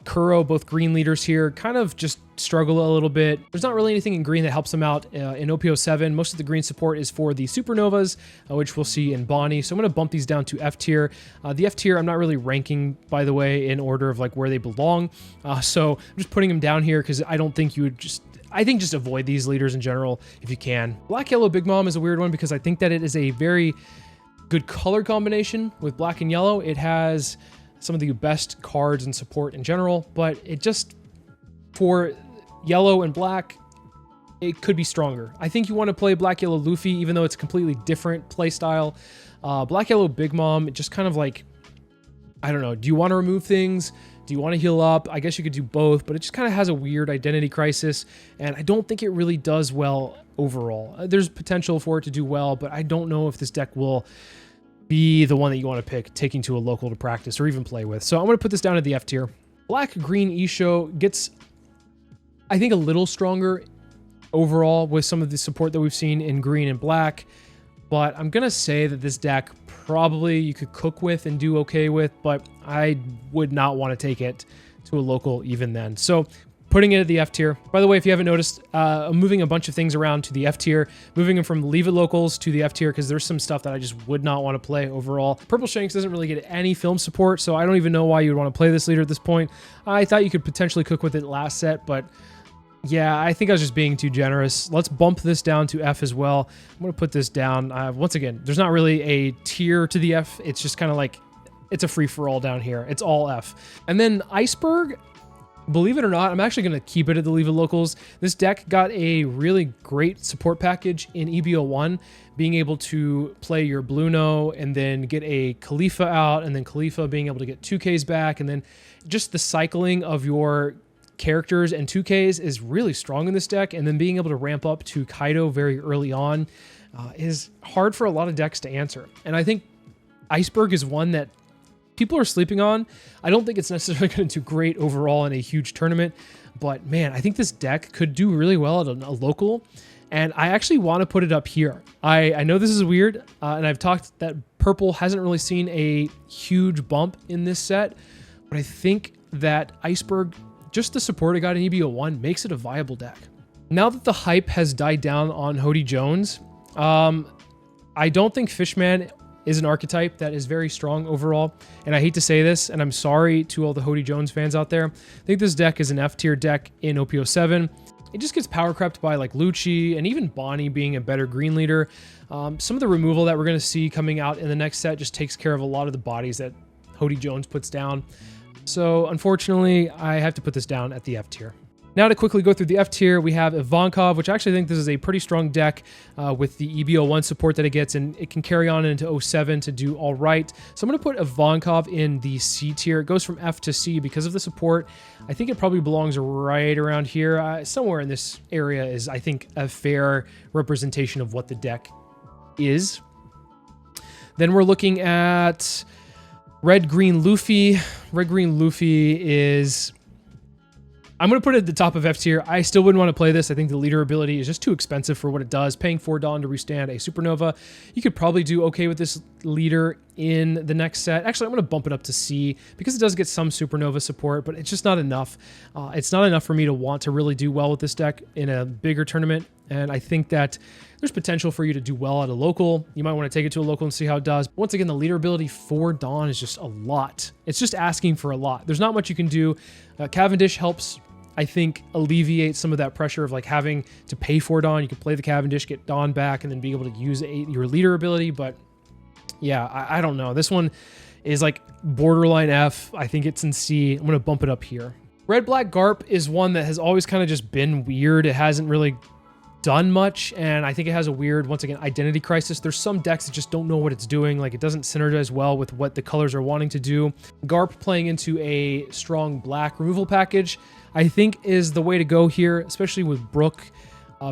S1: Kuro, both green leaders here, kind of just struggle a little bit. There's not really anything in green that helps them out in OP07. Most of the green support is for the Supernovas, which we'll see in Bonnie. So I'm going to bump these down to F tier. The F tier, I'm not really ranking, by the way, in order of like where they belong. So I'm just putting them down here because I don't think you would just... I think just avoid these leaders in general if you can. Black Yellow Big Mom is a weird one because I think that it is a very good color combination with black and yellow. It has some of the best cards and support in general, but it just, for yellow and black, it could be stronger. I think you want to play Black Yellow Luffy, even though it's a completely different play style. Black Yellow Big Mom, it just kind of like, I don't know, do you want to remove things? Do you want to heal up? I guess you could do both, but it just kind of has a weird identity crisis, and I don't think it really does well overall. There's potential for it to do well, but I don't know if this deck will be the one that you want to pick, taking to a local to practice or even play with. So I'm going to put this down at the F tier. Black Green Isho gets, I think, a little stronger overall with some of the support that we've seen in green and black, but I'm going to say that this deck probably you could cook with and do okay with, but I would not want to take it to a local even then. So putting it at the F tier. By the way, if you haven't noticed, I'm moving a bunch of things around to the F tier, moving them from Leave It Locals to the F tier because there's some stuff that I just would not want to play overall. Purple Shanks doesn't really get any film support, so I don't even know why you would want to play this leader at this point. I thought you could potentially cook with it last set, but yeah, I think I was just being too generous. Let's bump this down to F as well. I'm going to put this down. Once again, there's not really a tier to the F. It's just kind of like, it's a free-for-all down here. It's all F. And then Iceberg, believe it or not, I'm actually going to keep it at the Leave It Locals. This deck got a really great support package in EBO1, being able to play your Bluno and then get a Khalifa out, and then Khalifa being able to get 2Ks back, and then just the cycling of your characters and 2Ks is really strong in this deck, and then being able to ramp up to Kaido very early on is hard for a lot of decks to answer. And I think Iceberg is one that people are sleeping on. I don't think it's necessarily going to do great overall in a huge tournament, but man, I think this deck could do really well at a local, and I actually want to put it up here. I know this is weird, and I've talked that purple hasn't really seen a huge bump in this set, but I think that Iceberg, just the support it got in EBO1, makes it a viable deck. Now that the hype has died down on Hody Jones, I don't think Fishman is an archetype that is very strong overall, and I hate to say this, and I'm sorry to all the Hody Jones fans out there. I think this deck is an F tier deck in OP07. It just gets power crept by like Lucci and even Bonnie being a better green leader. Some of the removal that we're going to see coming out in the next set just takes care of a lot of the bodies that Hody Jones puts down. So unfortunately, I have to put this down at the F tier. Now to quickly go through the F tier, we have Ivankov, which I actually think this is a pretty strong deck with the EBO1 support that it gets, and it can carry on into 07 to do all right. So I'm going to put Ivankov in the C tier. It goes from F to C because of the support. I think it probably belongs right around here. Somewhere in this area is, I think, a fair representation of what the deck is. Then we're looking at Red Green Luffy. Red Green Luffy is, I'm going to put it at the top of F tier. I still wouldn't want to play this. I think the leader ability is just too expensive for what it does. Paying 4 Dawn to restand a Supernova. You could probably do okay with this leader in the next set. Actually, I'm going to bump it up to C because it does get some Supernova support, but it's just not enough. It's not enough for me to want to really do well with this deck in a bigger tournament, and I think that there's potential for you to do well at a local. You might want to take it to a local and see how it does. But once again, the leader ability for Dawn is just a lot. It's just asking for a lot. There's not much you can do. Cavendish helps, I think, alleviate some of that pressure of like having to pay for Dawn. You can play the Cavendish, get Dawn back, and then be able to use your leader ability. But yeah, I don't know. This one is like borderline F. I think it's in C. I'm going to bump it up here. Red Black Garp is one that has always kind of just been weird. It hasn't really done much, and I think it has a weird, once again, identity crisis. There's some decks that just don't know what it's doing. Like, it doesn't synergize well with what the colors are wanting to do. Garp playing into a strong black removal package, I think, is the way to go here, especially with Brook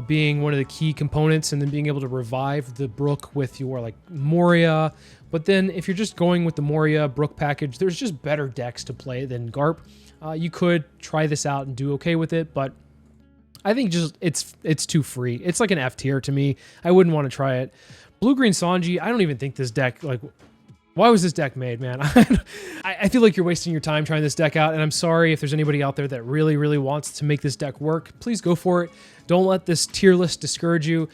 S1: being one of the key components, and then being able to revive the Brook with your like Moria. But then if you're just going with the Moria Brook package, there's just better decks to play than Garp. You could try this out and do okay with it, but I think just it's too free. It's like an F tier to me. I wouldn't want to try it. Blue-green Sanji, I don't even think this deck, like, why was this deck made, man? I feel like you're wasting your time trying this deck out, and I'm sorry if there's anybody out there that really, really wants to make this deck work. Please go for it. Don't let this tier list discourage you.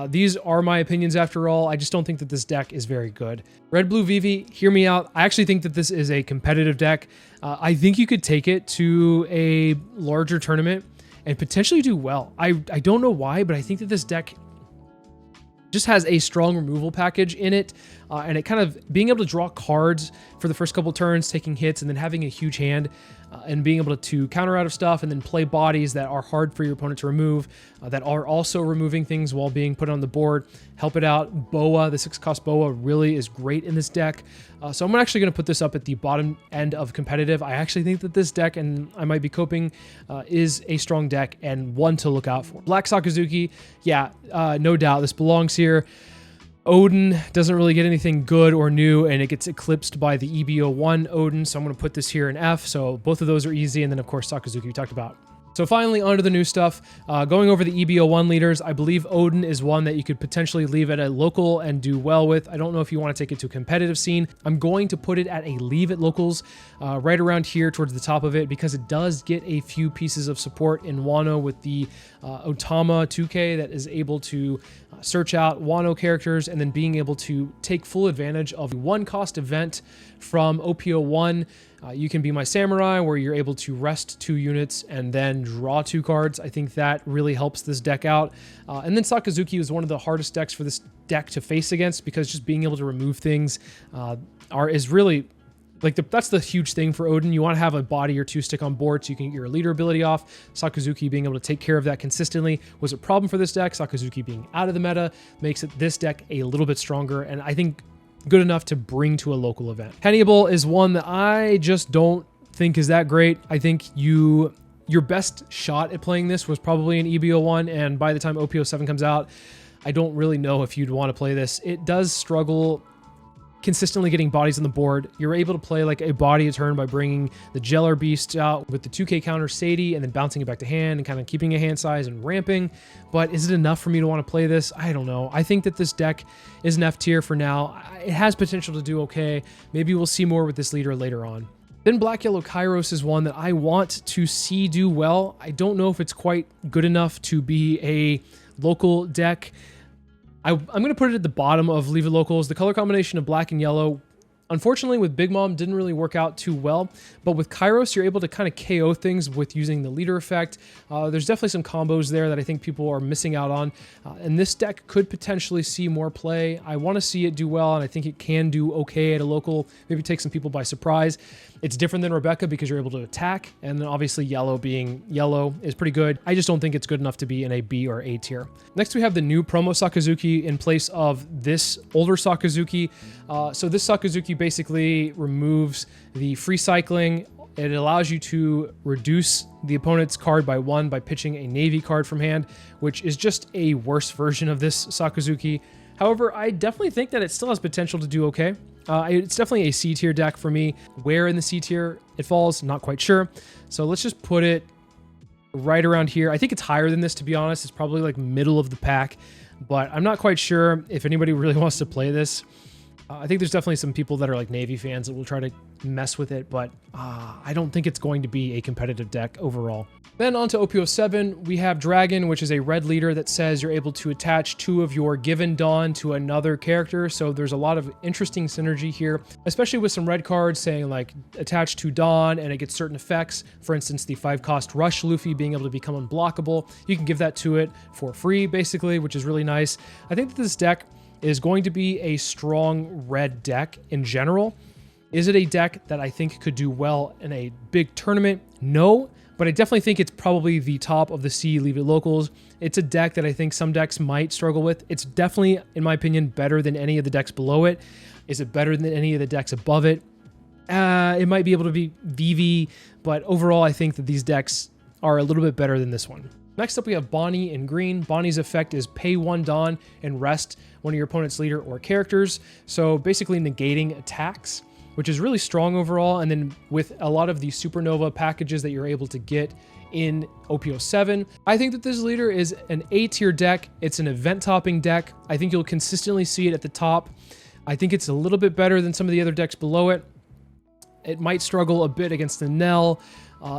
S1: These are my opinions after all. I just don't think that this deck is very good. Red Blue Vivi, hear me out. I actually think that this is a competitive deck. I think you could take it to a larger tournament and potentially do well. I don't know why, but I think that this deck just has a strong removal package in it, and it kind of being able to draw cards for the first couple turns, taking hits, and then having a huge hand, and being able to counter out of stuff and then play bodies that are hard for your opponent to remove, that are also removing things while being put on the board. Help it out. Boa, the 6-cost Boa, really is great in this deck. So I'm actually going to put this up at the bottom end of competitive. I actually think that this deck, and I might be coping, is a strong deck and one to look out for. Black Sakazuki, yeah, no doubt this belongs here. Odin doesn't really get anything good or new, and it gets eclipsed by the EB01 Odin, so I'm going to put this here in F. So both of those are easy, and then of course Sakazuki we talked about. So finally, onto the new stuff. Going over the EB01 leaders, I believe Odin is one that you could potentially leave at a local and do well with. I don't know if you want to take it to a competitive scene. I'm going to put it at a leave at locals, right around here towards the top of it, because it does get a few pieces of support in Wano with the Otama 2K that is able to search out Wano characters, and then being able to take full advantage of the 1-cost event from OP01. You can be my samurai, where you're able to rest 2 units and then draw 2 cards. I think that really helps this deck out. And then Sakazuki is one of the hardest decks for this deck to face against, because just being able to remove things is really, like, that's the huge thing for Odin. You want to have a body or 2 stick on board so you can get your leader ability off. Sakazuki being able to take care of that consistently was a problem for this deck. Sakazuki being out of the meta makes this deck a little bit stronger, and I think good enough to bring to a local event. Hannibal is one that I just don't think is that great. I think your best shot at playing this was probably an EB01, and by the time OP07 comes out, I don't really know if you'd want to play this. It does struggle consistently getting bodies on the board. You're able to play like a body a turn by bringing the Jeller Beast out with the 2K counter Sadie, and then bouncing it back to hand and kind of keeping a hand size and ramping. But is it enough for me to want to play this? I don't know. I think that this deck is an F tier for now. It has potential to do okay. Maybe we'll see more with this leader later on. Then Black Yellow Kairos is one that I want to see do well. I don't know if it's quite good enough to be a local deck. I'm going to put it at the bottom of Leave It Locals. The color combination of black and yellow, unfortunately with Big Mom, didn't really work out too well. But with Kairos, you're able to kind of KO things with using the leader effect. There's definitely some combos there that I think people are missing out on. And this deck could potentially see more play. I want to see it do well, and I think it can do okay at a local, maybe take some people by surprise. It's different than Rebecca because you're able to attack, and then obviously yellow being yellow is pretty good. I just don't think it's good enough to be in a B or A tier. Next, we have the new promo Sakazuki in place of this older Sakazuki. So this Sakazuki basically removes the free cycling. It allows you to reduce the opponent's card by 1 by pitching a Navy card from hand, which is just a worse version of this Sakazuki. However, I definitely think that it still has potential to do okay. It's definitely a C tier deck for me. Where in the C tier it falls, not quite sure. So let's just put it right around here. I think it's higher than this, to be honest. It's probably like middle of the pack, but I'm not quite sure if anybody really wants to play this. I think there's definitely some people that are like Navy fans that will try to mess with it, but I don't think it's going to be a competitive deck overall. Then on to OP07, we have Dragon, which is a red leader that says you're able to attach 2 of your given Dawn to another character. So there's a lot of interesting synergy here, especially with some red cards saying like attach to Dawn and it gets certain effects. For instance, the 5-cost Rush Luffy being able to become unblockable. You can give that to it for free, basically, which is really nice. I think that this deck is going to be a strong red deck in general. Is it a deck that I think could do well in a big tournament? No. but I definitely think it's probably the top of the C Leave It Locals. It's a deck that I think some decks might struggle with. It's definitely, in my opinion, better than any of the decks below it. Is it better than any of the decks above it? It might be able to be VV, but overall, I think that these decks are a little bit better than this one. Next up, we have Bonnie in green. Bonnie's effect is pay 1 Dawn and rest one of your opponent's leader or characters. So basically negating attacks, which is really strong overall. And then with a lot of the Supernova packages that you're able to get in OP07, I think that this leader is an A tier deck. It's an event topping deck. I think you'll consistently see it at the top. I think it's a little bit better than some of the other decks below it. It might struggle a bit against the Nell.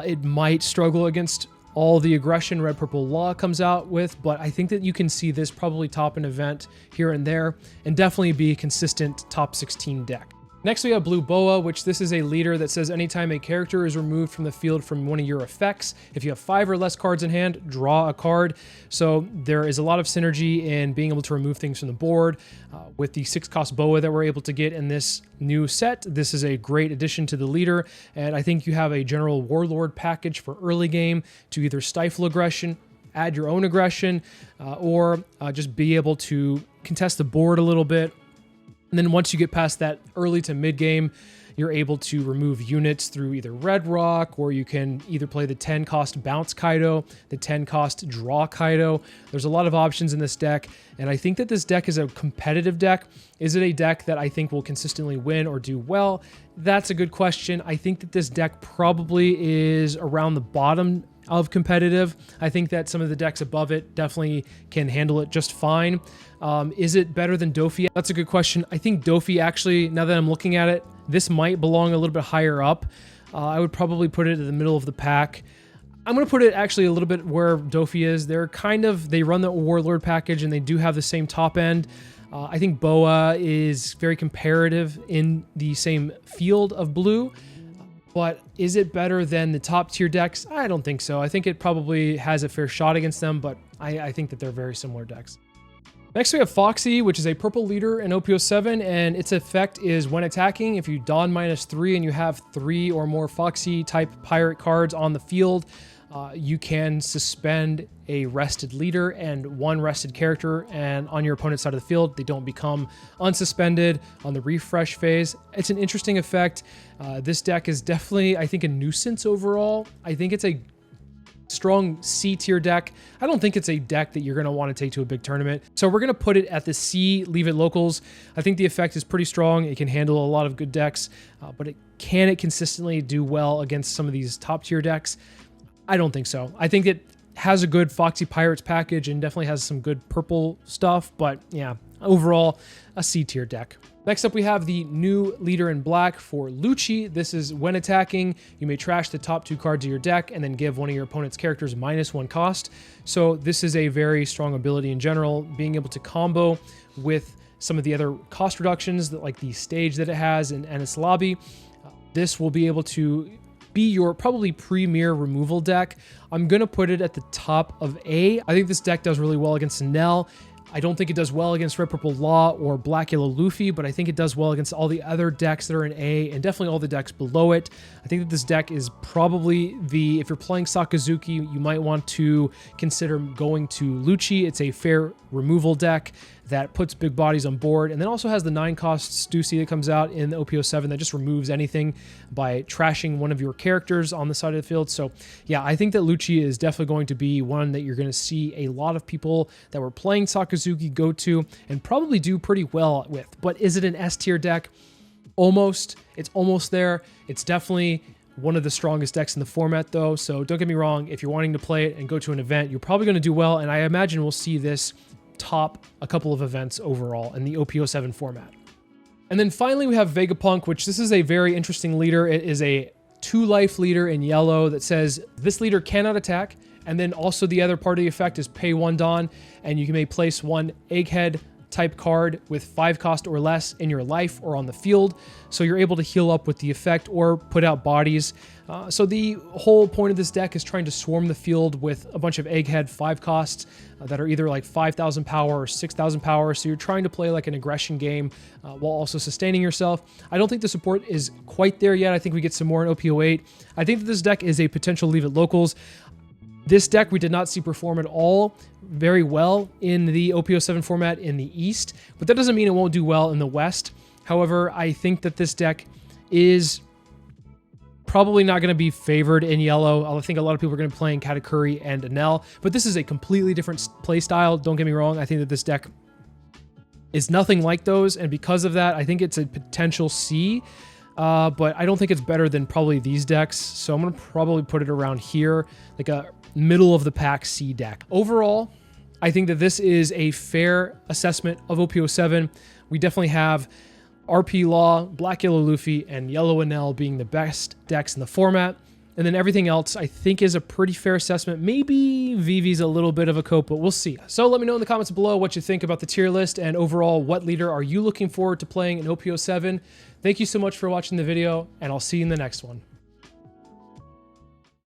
S1: It might struggle against all the aggression Red Purple Law comes out with, but I think that you can see this probably top an event here and there, and definitely be a consistent top 16 deck. Next, we have Blue Boa, which this is a leader that says anytime a character is removed from the field from one of your effects, if you have 5 or less cards in hand, draw a card. So there is a lot of synergy in being able to remove things from the board. With the 6-cost Boa that we're able to get in this new set, this is a great addition to the leader, and I think you have a general Warlord package for early game to either stifle aggression, add your own aggression, or just be able to contest the board a little bit. And then once you get past that early to mid game, you're able to remove units through either Red Rock, or you can either play the 10-cost Bounce Kaido, the 10-cost Draw Kaido. There's a lot of options in this deck, and I think that this deck is a competitive deck. Is it a deck that I think will consistently win or do well? That's a good question. I think that this deck probably is around the bottom of competitive. I think that some of the decks above it definitely can handle it just fine. Is it better than Dofi? That's a good question. I think Dofi actually, now that I'm looking at it, this might belong a little bit higher up. I would probably put it in the middle of the pack. I'm going to put it actually a little bit where Dofi is. They run the Warlord package and they do have the same top end. I think Boa is very comparative in the same field of blue. But is it better than the top tier decks? I don't think so. I think it probably has a fair shot against them, but I think that they're very similar decks. Next, we have Foxy, which is a purple leader in OP07, and its effect is when attacking, if you Dawn -3 and you have 3 or more Foxy type pirate cards on the field, you can suspend a rested leader and 1 rested character, and on your opponent's side of the field, they don't become unsuspended on the refresh phase. It's an interesting effect. This deck is definitely, I think, a nuisance overall. I think it's a strong C tier deck. I don't think it's a deck that you're going to want to take to a big tournament. So we're going to put it at the C, Leave It Locals. I think the effect is pretty strong. It can handle a lot of good decks, but can it consistently do well against some of these top tier decks? I don't think so. I think it has a good Foxy Pirates package and definitely has some good purple stuff, but yeah, overall, a C tier deck. Next up, we have the new leader in black for Lucci. This is when attacking, you may trash the top 2 cards of your deck and then give one of your opponent's characters -1 cost. So this is a very strong ability in general, being able to combo with some of the other cost reductions, that like the stage that it has in Ennis Lobby. This will be able to be your probably premier removal deck. I'm going to put it at the top of A. I think this deck does really well against Nell. I don't think it does well against Red Purple Law or Black Yellow Luffy, but I think it does well against all the other decks that are in A and definitely all the decks below it. I think that this deck is probably if you're playing Sakazuki, you might want to consider going to Lucci. It's a fair removal deck that puts big bodies on board, and then also has the 9-cost Stussy that comes out in the OP07 that just removes anything by trashing one of your characters on the side of the field. So yeah, I think that Lucci is definitely going to be one that you're going to see a lot of people that were playing Sakazuki go to and probably do pretty well with. But is it an S tier deck? Almost. It's almost there. It's definitely one of the strongest decks in the format though, so don't get me wrong, if you're wanting to play it and go to an event, you're probably going to do well, and I imagine we'll see this top a couple of events overall in the OP07 format. And then finally we have Vegapunk, which this is a very interesting leader. It is a 2-life leader in yellow that says this leader cannot attack, and then also the other part of the effect is pay 1 Dawn, and you may place 1 Egghead type card with 5 cost or less in your life or on the field, so you're able to heal up with the effect or put out bodies. So the whole point of this deck is trying to swarm the field with a bunch of egghead 5 costs that are either like 5,000 power or 6,000 power, so you're trying to play like an aggression game while also sustaining yourself. I don't think the support is quite there yet. I think we get some more in OP08. I think that this deck is a potential leave it locals. This deck we did not see perform at all very well in the OP07 format in the East, but that doesn't mean it won't do well in the West. However, I think that this deck is probably not going to be favored in yellow. I think a lot of people are going to be playing Katakuri and Enel, but this is a completely different play style. Don't get me wrong. I think that this deck is nothing like those, and because of that, I think it's a potential C. But I don't think it's better than probably these decks, so I'm going to probably put it around here, like a middle of the pack C deck. Overall, I think that this is a fair assessment of OP07. We definitely have RP Law, Black Yellow Luffy, and Yellow Enel being the best decks in the format. And then everything else I think is a pretty fair assessment. Maybe Vivi's a little bit of a cope, but we'll see. So let me know in the comments below what you think about the tier list, and overall, what leader are you looking forward to playing in OP07? Thank you so much for watching the video, and I'll see you in the next one.